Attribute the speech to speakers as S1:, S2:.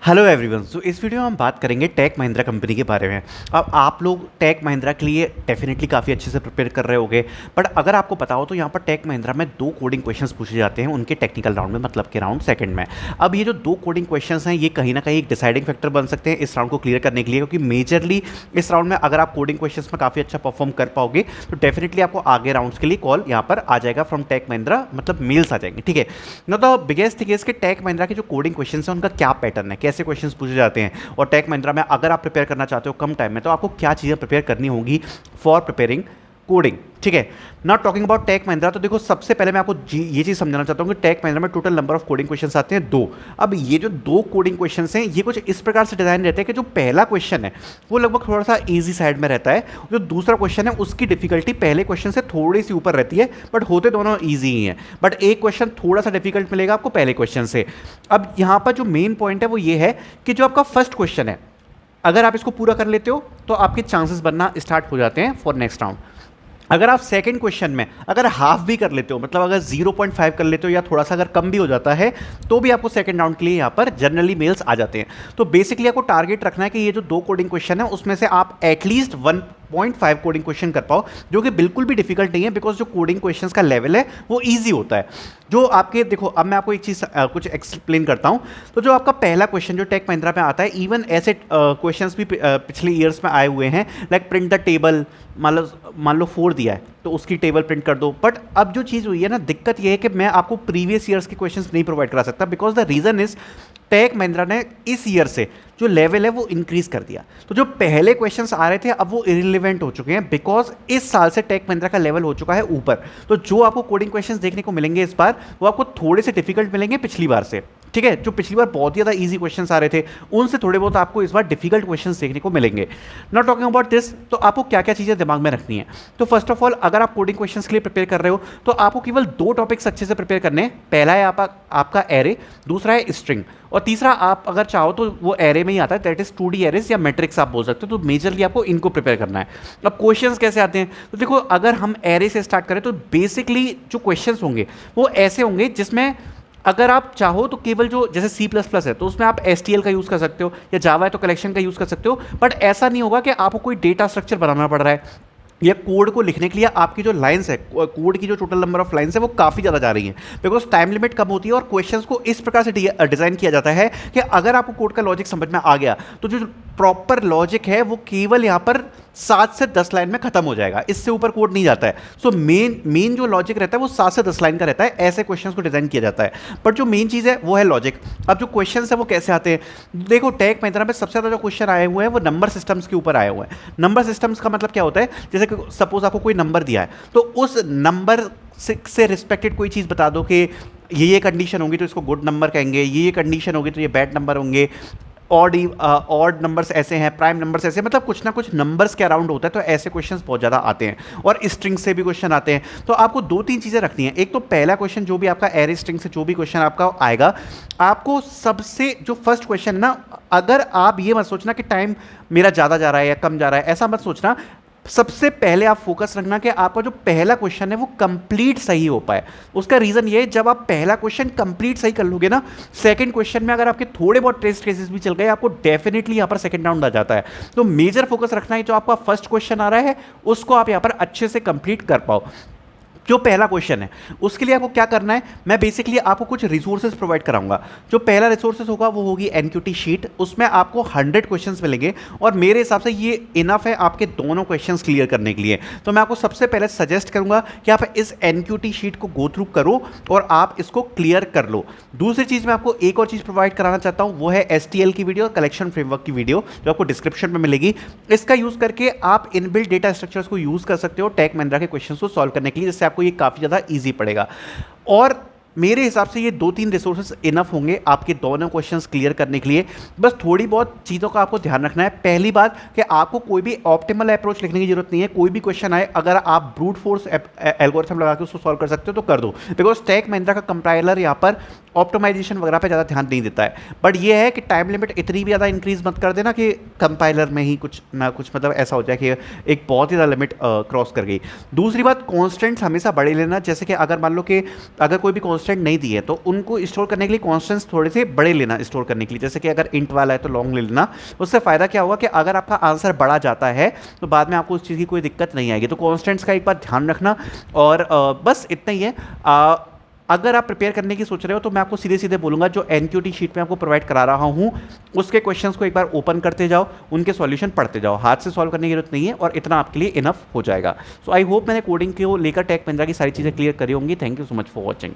S1: Hello everyone. सो इस video में हम बात करेंगे टेक महिंद्रा कंपनी के बारे में। अब आप लोग टेक महिंद्रा के लिए डेफिनेटली काफ़ी अच्छे से प्रिपेयर कर रहे होंगे, बट अगर आपको पता हो तो यहाँ पर टेक महिंद्रा में दो कोडिंग क्वेश्चंस पूछे जाते हैं उनके टेक्निकल राउंड में, मतलब के राउंड सेकंड में। अब ये जो दो कोडिंग क्वेश्चंस हैं ये कहीं ना कहीं एक डिसाइडिंग फैक्टर बन सकते हैं इस राउंड को क्लियर करने के लिए, क्योंकि मेजरली इस राउंड में अगर आप कोडिंग क्वेश्चंस में काफ़ी अच्छा परफॉर्म कर पाओगे तो डेफिनेटली आपको आगे राउंड्स के लिए कॉल यहाँ पर आ जाएगा फ्रॉम टेक महिंद्रा, मतलब मेल्स आ जाएंगे। ठीक है ना। तो बिगेस्ट थिंग इज कि टेक महिंद्रा के जो कोडिंग क्वेश्चन है उनका क्या पैटर्न है, कैसे क्वेश्चन पूछे जाते हैं, और टेक महिंद्रा में अगर आप प्रिपेयर करना चाहते हो कम टाइम में तो आपको क्या चीज़ें प्रिपेयर करनी होंगी फॉर प्रिपेयरिंग कोडिंग। ठीक है, not talking about tech Mahindra. तो देखो, सबसे पहले मैं आपको ये चीज़ समझाना चाहता हूँ कि टेक महिंद्रा में total number of coding questions आते हैं 2। अब ये जो 2 कोडिंग क्वेश्चंस हैं ये कुछ इस प्रकार से डिजाइन रहते हैं कि जो पहला क्वेश्चन है वो लगभग थोड़ा सा इजी साइड में रहता है, जो दूसरा क्वेश्चन है उसकी डिफिकल्टी पहले क्वेश्चन से थोड़ी सी ऊपर रहती है, बट होते दोनों ईजी ही हैं। बट एक क्वेश्चन थोड़ा सा डिफिकल्ट मिलेगा आपको पहले क्वेश्चन से। अब यहाँ पर जो मेन पॉइंट है वो ये है कि जो आपका फर्स्ट क्वेश्चन है, अगर आप इसको पूरा कर लेते हो तो आपके चांसेस बनना स्टार्ट हो जाते हैं फॉर नेक्स्ट राउंड। अगर आप सेकंड क्वेश्चन में अगर हाफ भी कर लेते हो, मतलब अगर 0.5 कर लेते हो या थोड़ा सा अगर कम भी हो जाता है, तो भी आपको सेकंड राउंड के लिए यहाँ पर जनरली मेल्स आ जाते हैं। तो बेसिकली आपको टारगेट रखना है कि ये जो 2 कोडिंग क्वेश्चन है उसमें से आप एटलीस्ट 1.5 कोडिंग क्वेश्चन कर पाओ, जो कि बिल्कुल भी डिफिकल्ट नहीं है, बिकॉज जो कोडिंग क्वेश्चंस का लेवल है वो इजी होता है। जो आपके देखो, अब मैं आपको एक चीज़ कुछ एक्सप्लेन करता हूँ। तो जो आपका पहला क्वेश्चन जो टेक महिंद्रा में आता है, इवन ऐसे क्वेश्चंस भी पिछले ईयर्स में आए हुए हैं, लाइक प्रिंट द टेबल। मान लो 4 दिया है तो उसकी टेबल प्रिंट कर दो। बट अब जो चीज़ हुई है ना, दिक्कत ये है कि मैं आपको प्रीवियस ईयर्स के क्वेश्चंस नहीं प्रोवाइड करा सकता, because the reason is tech Mahindra ने इस ईयर से जो लेवल है वो इंक्रीज कर दिया। तो जो पहले क्वेश्चंस आ रहे थे अब वो इरिलेवेंट हो चुके हैं, बिकॉज इस साल से टेक महिंद्रा का लेवल हो चुका है ऊपर। तो जो आपको कोडिंग क्वेश्चंस देखने को मिलेंगे इस बार वो आपको थोड़े से डिफिकल्ट मिलेंगे पिछली बार से। ठीक है, जो पिछली बार बहुत ही ज़्यादा इजी क्वेश्चंस आ रहे थे उनसे थोड़े बहुत आपको इस बार डिफिकल्ट क्वेश्चंस देखने को मिलेंगे। नॉट टॉकिंग अबाउट दिस, तो आपको क्या क्या चीज़ें दिमाग में रखनी है। तो फर्स्ट ऑफ ऑल, अगर आप कोडिंग क्वेश्चंस के लिए प्रिपेयर कर रहे हो तो आपको केवल 2 टॉपिक्स अच्छे से प्रिपेयर करने हैं। पहला है आपका एरे, दूसरा है स्ट्रिंग, और तीसरा आप अगर चाहो तो वो एरे में ही आता है, दैट इज 2D एरेस या मैट्रिक्स आप बोल सकते हो। तो मेजरली आपको इनको प्रिपेयर करना है। अब क्वेश्चंस कैसे आते हैं, तो देखो, अगर हम एरे से स्टार्ट करें तो बेसिकली जो क्वेश्चंस होंगे वो ऐसे होंगे जिसमें अगर आप चाहो तो केवल जो जैसे C++ है तो उसमें आप STL का यूज़ कर सकते हो, या जावा है तो कलेक्शन का यूज़ कर सकते हो। बट ऐसा नहीं होगा कि आपको कोई डेटा स्ट्रक्चर बनाना पड़ रहा है, या कोड को लिखने के लिए आपकी जो लाइंस है, कोड की जो टोटल नंबर ऑफ लाइंस है वो काफ़ी ज़्यादा जा रही है, बिकॉज टाइम लिमिट कम होती है। और क्वेश्चंस को इस प्रकार से डिज़ाइन किया जाता है कि अगर आपको कोड का लॉजिक समझ में आ गया तो जो प्रॉपर लॉजिक है वो केवल यहाँ पर 7 से 10 लाइन में खत्म हो जाएगा, इससे ऊपर कोड नहीं जाता है। सो मेन जो लॉजिक रहता है वो 7 से 10 लाइन का रहता है, ऐसे क्वेश्चंस को डिजाइन किया जाता है। बट जो मेन चीज़ है वो है लॉजिक। अब जो क्वेश्चंस है वो कैसे आते हैं, देखो, टेक महिंद्रा में सबसे ज़्यादा जो क्वेश्चन आए हुए हैं वो नंबर सिस्टम्स के ऊपर आए हुए हैं। नंबर सिस्टम्स का मतलब क्या होता है, जैसे कि सपोज आपको कोई नंबर दिया है तो उस नंबर से रिस्पेक्टेड कोई चीज़ बता दो कि ये कंडीशन होगी तो इसको गुड नंबर कहेंगे, ये कंडीशन होगी तो ये बैड नंबर होंगे, ऑड नंबर्स ऐसे हैं, प्राइम नंबर्स ऐसे, मतलब कुछ ना कुछ नंबर्स के अराउंड होता है। तो ऐसे क्वेश्चंस बहुत ज़्यादा आते हैं, और स्ट्रिंग से भी क्वेश्चन आते हैं। तो आपको 2-3 चीज़ें रखनी है। एक तो पहला क्वेश्चन जो भी आपका एरे स्ट्रिंग से जो भी क्वेश्चन आपका आएगा, आपको सबसे जो फर्स्ट क्वेश्चन ना, अगर आप ये मत सोचना कि टाइम मेरा ज़्यादा जा रहा है या कम जा रहा है, ऐसा मत सोचना। सबसे पहले आप फोकस रखना कि आपका जो पहला क्वेश्चन है वो कंप्लीट सही हो पाए। उसका रीजन ये है, जब आप पहला क्वेश्चन कंप्लीट सही कर लोगे ना, सेकंड क्वेश्चन में अगर आपके थोड़े बहुत टेस्ट केसेस भी चल गए, आपको डेफिनेटली यहां पर सेकंड राउंड आ जाता है। तो मेजर फोकस रखना है जो आपका फर्स्ट क्वेश्चन आ रहा है उसको आप यहां पर अच्छे से कंप्लीट कर पाओ। जो पहला क्वेश्चन है उसके लिए आपको क्या करना है, मैं बेसिकली आपको कुछ रिसोर्सेज प्रोवाइड कराऊंगा। जो पहला रिसोर्सेज होगा वो होगी एनक्यूटी शीट, उसमें आपको 100 क्वेश्चंस मिलेंगे, और मेरे हिसाब से ये इनफ है आपके दोनों क्वेश्चंस क्लियर करने के लिए। तो मैं आपको सबसे पहले सजेस्ट करूंगा कि आप इस एनक्यूटी शीट को गो थ्रू करो और आप इसको क्लियर कर लो। दूसरी चीज़, मैं आपको एक और चीज़ प्रोवाइड कराना चाहता हूँ, वो है STL की वीडियो, कलेक्शन फ्रेमवर्क की वीडियो, जो आपको डिस्क्रिप्शन में मिलेगी। इसका यूज़ करके आप इनबिल्ट डेटा स्ट्रक्चर्स को यूज़ कर सकते हो टेक महिंद्रा के क्वेश्चन को सॉल्व करने के लिए, जिससे आपको ये काफ़ी ज़्यादा ईजी पड़ेगा। और मेरे हिसाब से ये 2-3 रिसोर्सेज इनफ होंगे आपके दोनों क्वेश्चंस क्लियर करने के लिए। बस थोड़ी बहुत चीज़ों का आपको ध्यान रखना है। पहली बात कि आपको कोई भी ऑप्टिमल अप्रोच लिखने की जरूरत नहीं है। कोई भी क्वेश्चन आए, अगर आप ब्रूट फोर्स एल्गोरिथम लगा के उसको सॉल्व कर सकते हो तो कर दो, बिकॉज टेक महिंद्रा का कंपाइलर यहाँ पर ऑप्टिमाइजेशन वगैरह पे ज़्यादा ध्यान नहीं देता है। बट ये है कि टाइम लिमिट इतनी भी ज़्यादा इंक्रीज मत कर देना कि कंपाइलर में ही कुछ ना कुछ मतलब ऐसा हो जाए कि एक बहुत ही ज़्यादा लिमिट क्रॉस कर गई। दूसरी बात, कॉन्स्टेंट्स हमेशा बड़े लेना। जैसे कि अगर मान लो कि अगर कोई भी कांस्टेंट नहीं दिए तो उनको स्टोर करने के लिए कांस्टेंट्स थोड़े से बड़े लेना स्टोर करने के लिए। जैसे कि अगर इंट वाला है तो लॉन्ग ले लेना। उससे फ़ायदा क्या होगा कि अगर आपका आंसर बढ़ा जाता है तो बाद में आपको उस चीज़ की कोई दिक्कत नहीं आएगी। तो कांस्टेंट्स का एक बार ध्यान रखना। और बस इतना ही है। अगर आप प्रिपेयर करने की सोच रहे हो तो मैं आपको सीधे सीधे बोलूँगा, जो एनक्यूटी शीट में आपको प्रोवाइड करा रहा हूँ उसके क्वेश्चंस को एक बार ओपन करते जाओ, उनके सॉल्यूशन पढ़ते जाओ। हाथ से सॉल्व करने की जरूरत नहीं है और इतना आपके लिए इनफ हो जाएगा। सो आई होप मैंने कोडिंग को लेकर टेक महिंद्रा की सारी चीज़ें क्लियर करी होंगी। Thank you so much for watching.